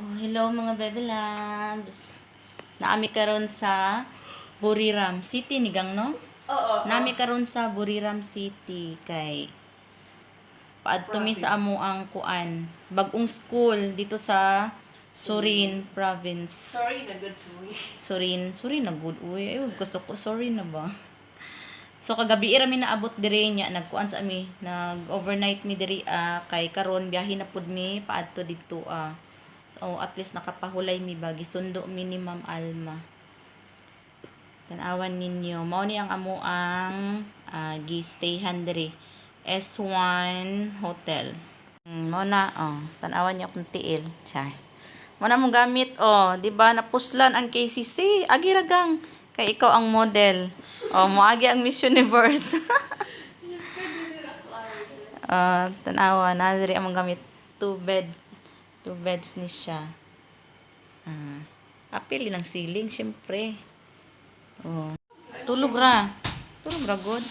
Oh, hello mga baby loves. Naami karon sa Buriram City ni gang no? Oo. Naami karon sa Buriram City kay paadto mi sa amo ang kuan, bagong school dito sa Surin province. Sorry na good, sorry. Surin na good. Uy, ay gusto ko sorry na ba? So kagabi ra mi naabot diri nya nagkuan sa ami, nag-overnight mi diri kay karon biyahe na pud mi paadto dito So at least nakapahulay mi ba gisundo mi ni Ma'am Alma. Tanawan ninyo, mao ni ang amo ang gi-stayhan diri. S1 Hotel. Mao na tanawan niyo kung tiil. Char. Mo na mong gamit di ba napuslan ang KCC agi ragang kay ikaw ang model. Moagi ang Miss Universe. Tanawa na diri among gamit two beds ni siya. Apil ng ceiling syempre. Tulog ra good.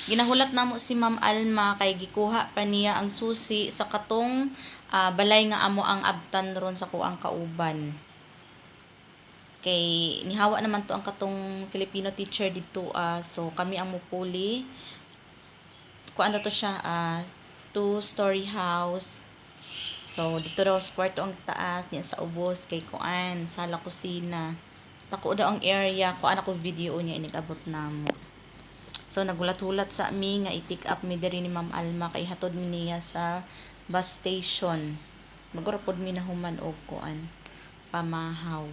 Ginahulat namo si Ma'am Alma kay gikuha pa niya ang susi sa katong balay nga amo ang abtan ron sa kuang kauban. Kay nihawa naman to ang katong Filipino teacher dito so kami ang mupuli. Kuan to siya 2-story house. So dito daw sa kwarto ang taas niya sa ubos kay kuan sala kusina. Tako daw ang area kuan ako video niya inigabot namo. So nagulat-hulat sa mi nga i-pick up mi diri ni Ma'am Alma kay hatod mi niya sa bus station. Magurapod mi nahuman og kuan pamahaw.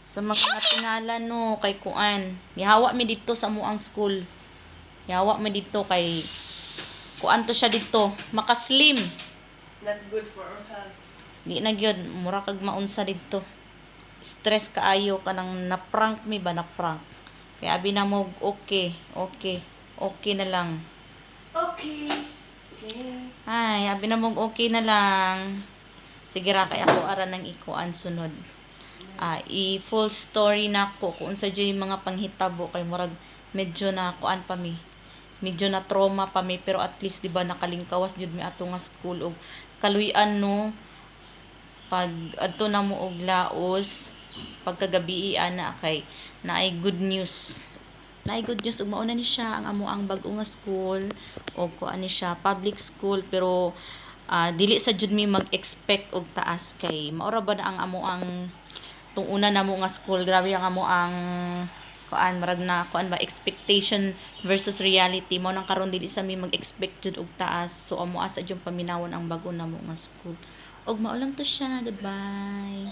So mga natingalan no kay kuan. Nihawa mi dito sa amuang school. Nihawa mi dito kay kuan to siya dito, makaslim. Not good for our health. Di na gyud mura kag maunsa dito. Stress kaayo kanang na-prank mi ba na-prank. Kaya abi na mo okay na lang. Okay. Ay, abi na mo okay na lang. Sige ra kay ako ara nang ikuan sunod. I-full story na ko kung unsa jud yung mga panghitabo kay murag medyo na kuan pa mi. Medyo na trauma pa mi pero at least di ba nakalingkawas jud mi ato nga school og kaluy-an no. Pag adto na mo og laos pagkagabi ana kay naay good news. Naay good news ug mauna ni siya ang amo ang bag-o nga school og kuan ni siya public school pero dili sa jud mi mag-expect og taas kay maura ba na ang amo ang tung una na mo nga school grabe ang amo ang kuan marag na kuan ba expectation versus reality mo nang karon dili sa mi mag-expect jud og taas so amo asa jud paminawon ang bag-o na mo nga school og mao lang to siya goodbye.